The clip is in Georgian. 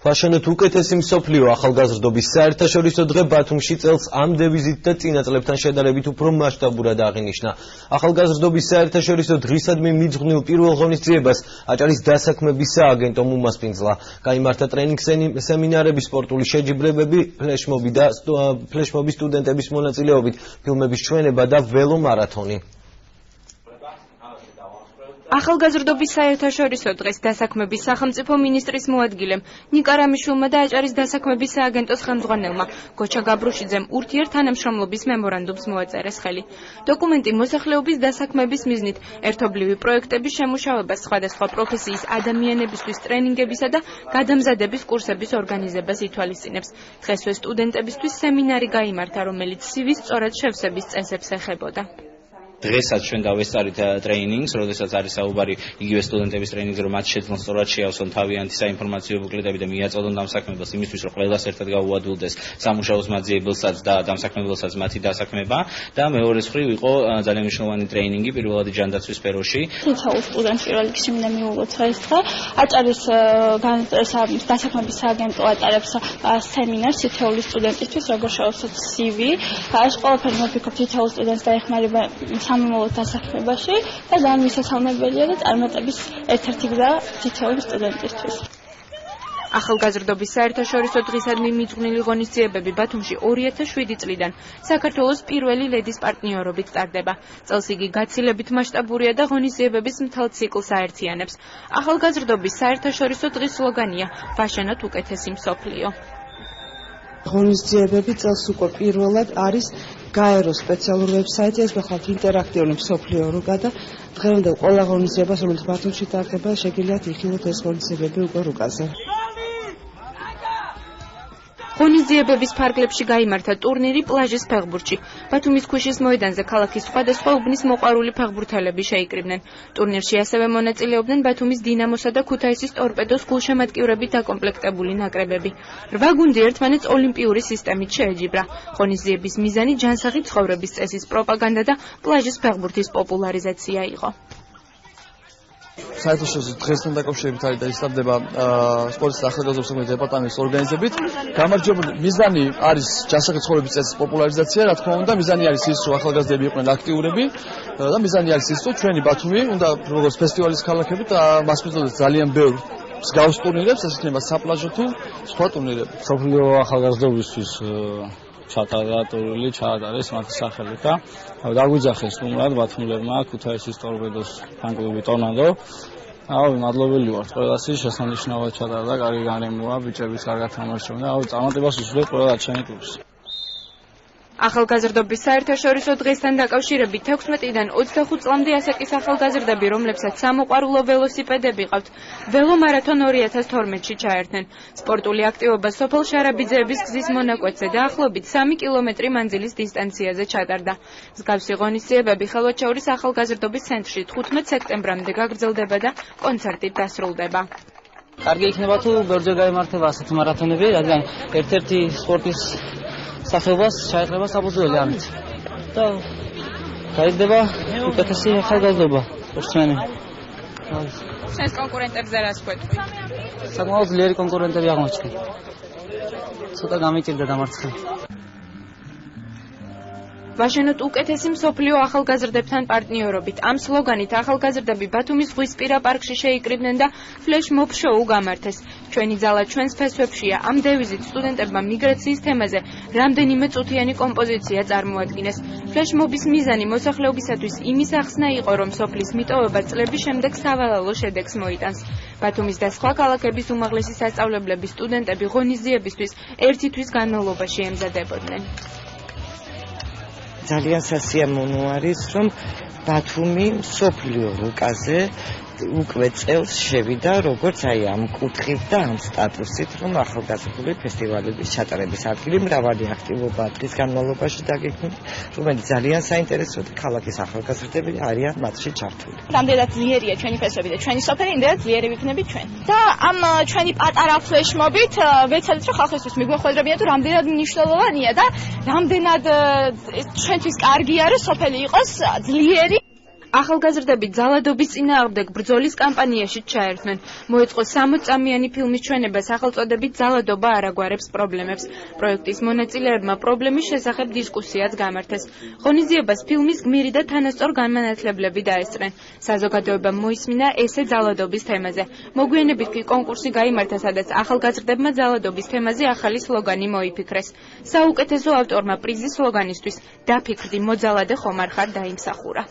ვაშენოთ უკეთესი მსოფლიო ახალგაზრდობის საერთაშორისო დღე ბათუმში წელს ამ დევიზით და წინა წლებთან შედარებით უფრო მასშტაბურად აღინიშნა. ახალგაზრდობის საერთაშორისო დღისადმი მიძღვნილ პირველ ღონისძიებას აჭარის დასაქმების სააგენტო უმასპინძლა. გაიმართა ტრენინგ-სემინარები, სპორტული შეჯიბრებები, ფლეშმობი სტუდენტების მონაწილეობით, ფილმების ჩვენება და ველო მარათონი. ახალგაზრდობის საერთაშორისო დღეს დასაქმების სახელმწიფო მინისტრის მოადგილემ ნიკა რამიშვილმა და აჭარის დასაქმების სააგენტოს ხელმძღვანელმა გოჩა გაბრუშიძემ ურთიერთთანამშრომლობის მემორანდუმს მოაწერეს ხელი. დოკუმენტი მოსახლეობის დასაქმების მიზნით ერთობლივი პროექტების შემუშავებას, სხვადასხვა პროფესიის ადამიანებისთვის ტრენინგებისა და გადამზადების კურსების ორგანიზებას ითვალისწინებს. დღესვე სტუდენტებისთვის სემინარი გაიმართა, რომელიც CV-ს სწორად შევსების წესებს ეხებოდა. დღესაც ჩვენ დავესწარით ტრეინინგს, როდესაც არის საუბარი იგივე სტუდენტების ტრეინინგზე, რომ მათ შეძლონ სწორად შეავსონ თავიანთი საინფორმაციო ბუკლეტები და მიაწოდონ დამსაქმებას იმისთვის, რომ ყველას ერთად გაუადვილდეს სამუშაოს მაძიებელსაც და დამსაქმებელსაც მათი დასაქმება და მეორეს მხრივ იყო ძალიან მნიშვნელოვანი ტრეინინგი პირველად ჯანდაცვის სფეროში. თითოეულ სტუდენტს პირველ რიგში მინდა მიუღოთ ეს დღე. აჭარის დასაქმების სააგენტო ატარებს სემინარს თითოეული სტუდენტისთვის, როგორ შეავსოთ CV. ეს ყველაფერი მოფიქრობ თითოეულ სტუდენტს დაეხმარება სამომავლო დასაქმებაში და ძალიან მისასალმებელია და წარმატების ერთ-ერთი გზა თითოეული სტუდენტისთვის. ახალგაზრდობის საერთაშორისო დღისადმი მიძღვნილი ღონისძიებები ბათუმში 2007 წლიდან საქართველოს პირველი ლედის პარტნიორობით ტარდება. წელს იგი გაცილებით მასშტაბურია და ღონისძიებების მთელ ციკლს აერთიანებს. ახალგაზრდობის საერთაშორისო დღის სლოგანია „ვაშენოთ უკეთესი მსოფლიო“. ღონისძიებები წელს უკვე პირველად არის გაერო სპეციალური ვებსაიტი, ეს გახლავთ ინტერაქტიული მსოფლიო რუკა და დღევანდელ ყველა ღონისძიებას, რომელიც ბათუმში ტარდება, შეგიძლიათ იხილოთ ეს ღონისძიებები უკვე რუკაზე. ღონისძიებების ფარგლებში გაიმართა ტურნირი პლაჟის ფეხბურთში. ბათუმის ქვიშის მოედანზე ქალაქის სხვადასხვა უბნის მოყვარული ფეხბურთელები შეიკრიბნენ. ტურნირში ასევე მონაწილეობდნენ ბათუმის დინამოსა და ქუთაისის ტორპედოს გულშემატკივრებით დაკომპლექტებული ნაკრებები. 8 გუნდი ერთმანეთს ოლიმპიური სისტემით შეეჯიბრა. ღონისძიების მიზანი ჯანსაღი ცხოვრების წესის პროპაგანდა და პლაჟის ფეხბურთის პოპულარიზაცია იყო. საერთაშორისო დღესთან დაკავშირებით არის და ისწავლება სპორტის და ახალგაზრდობის საქმეთა დეპარტამენტის ორგანიზებით. გამარჯვებული მიზანი არის ჯანსაღი ცხოვრების წესის პოპულარიზაცია, რა თქმა უნდა, მიზანი არის ის, რომ ახალგაზრდები იყვნენ აქტიურები და მიზანი არის ის, რომ ჩვენი ბათუმი უნდა როგორც ფესტივალის ქალაქები და მას მიწოდეთ ძალიან ბევრ მსგავს ტურნირებს, ეს იქნება საპლაჟო თუ სხვა ტურნირები. მსოფლიო ახალგაზრდობისთვის ჩაატარეს მათი სახელით და დაგვიძახეს სტუმრად ბათუმელებმა ქუთაისის ტორპედოს ფანკლუბი ტორნადო. მადლობელი ვართ ყველას, შესანიშნავად ჩატარდა, კარგი გარემოა, ბიჭების კარგად თამაშობენ და წარმატებას უსურვებთ ყველა ჩემი კლუბს. ახალგაზრდობის საერთაშორისო დღესთან დაკავშირებით 16-დან 25 წლამდე ასაკის ახალგაზრდები, რომლებსაც სამოყვარულო ველოსიპედები ყავთ, ველო მარათონ 2012-ში ჩაერთნენ. სპორტული აქტივობა სოფელ შარაბიძეების გზის მონაკვეთზე დაახლოებით 3 კილომეტრი მანძილის დისტანციაზე ჩატარდა. მსგავსი ღონისძიებები ხელვაჩაურის ახალგაზრდობის ცენტრში 15 სექტემბრამდე გაგრძელდება და კონცერტით დასრულდება. კარგი იქნება თუ ბევრჯერ გაიმართება ასეთი მარათონები, რადგან ერთ-ერთი სპორტის სახეობას შეეხება საფუძველი ამით და გაიგდება უკეთესი ახალგაზრდობა სპორტსმენი. შენს კონკურენტებზე რას გვეტყვი? საკმაოდ ძლიერი კონკურენტები აღმოჩნდა. ცოტა გამიჭირდა დამარცხება. ვაშენოთ უკეთესი მსოფლიო ახალგაზრდებთან პარტნიორობით. ამ სლოგანით ახალგაზრდები ბათუმის ზღვისპირა პარკში შეიკრიბნენ და ფლეშმობ შოუ გამართეს. ჩვენი ძალა ჩვენს ფესვებშია. ამ დევიზით სტუდენტებმა მიგრაციის თემაზე რამდენიმე წუთიანი კომპოზიცია წარმოადგინეს. ფლეშმობის მიზანი მოსახლეობისათვის იმის ახსნა იყო, რომ სოფლის მიტოვება წლების შემდეგ სავალალო შედეგს მოიტანს. ბათუმის და სხვა ქალაქების უმაღლესი სასწავლებლების სტუდენტები ღონისძიებისთვის ერთი თვის განმავლობაში ემზადებოდნენ. ძალიან სასიამოვნო არის, რომ ბათუმი მსოფლიო რუკაზე უკვე წელს შევიდა, როგორც აი ამ კუთხით და ამ სტატუსით, რომ ახალგაზრდული ფესტივალების ჩატარების ადგილი მრავალი აქტივობა დღის განმავლობაში დაგეგმილი, რომელიც ძალიან საინტერესოა და ქალაქის ახალგაზრდები არიან მათში ჩართული. რამდენად ძლიერია ჩვენი ფესვები და ჩვენი სოფელი, იმდენად ძლიერი ვიქნებით ჩვენ. და ამ ჩვენი პატარა ფლეშმობით ვეცადეთ, რომ ხალხისთვის მიგვეხვედრებინა თუ რამდენად მნიშვნელოვანია და რამდენად ჩვენთვის კარგია, რომ სოფელი იყოს ძლიერი. ახალგაზრდები ძალადობის წინააღმდეგ ბრძოლის კამპანიაში ჩაერთნენ. მოეწყო 60-წამიანი ფილმის ჩვენება სახელწოდებით ძალადობა არ აგვარებს პრობლემებს. პროექტის მონაწილეებმა პრობლემის შესახებ დისკუსიაც გამართეს. ღონისძიებას ფილმის გმირი და თანასწორ განმანათლებლები დაესწრნენ. საზოგადოებამ მოისმინა ესე ძალადობის თემაზე. მოგვიანებით კი კონკურსი გაიმართა, სადაც ახალგაზრდებმა ძალადობის თემაზე ახალი სლოგანი მოიფიქრეს. საუკეთესო ავტორმა პრიზის სლოგანისთვის „დაფიქრდი, მოძალადე ხომ არ ხარ“ დაიმსახურა.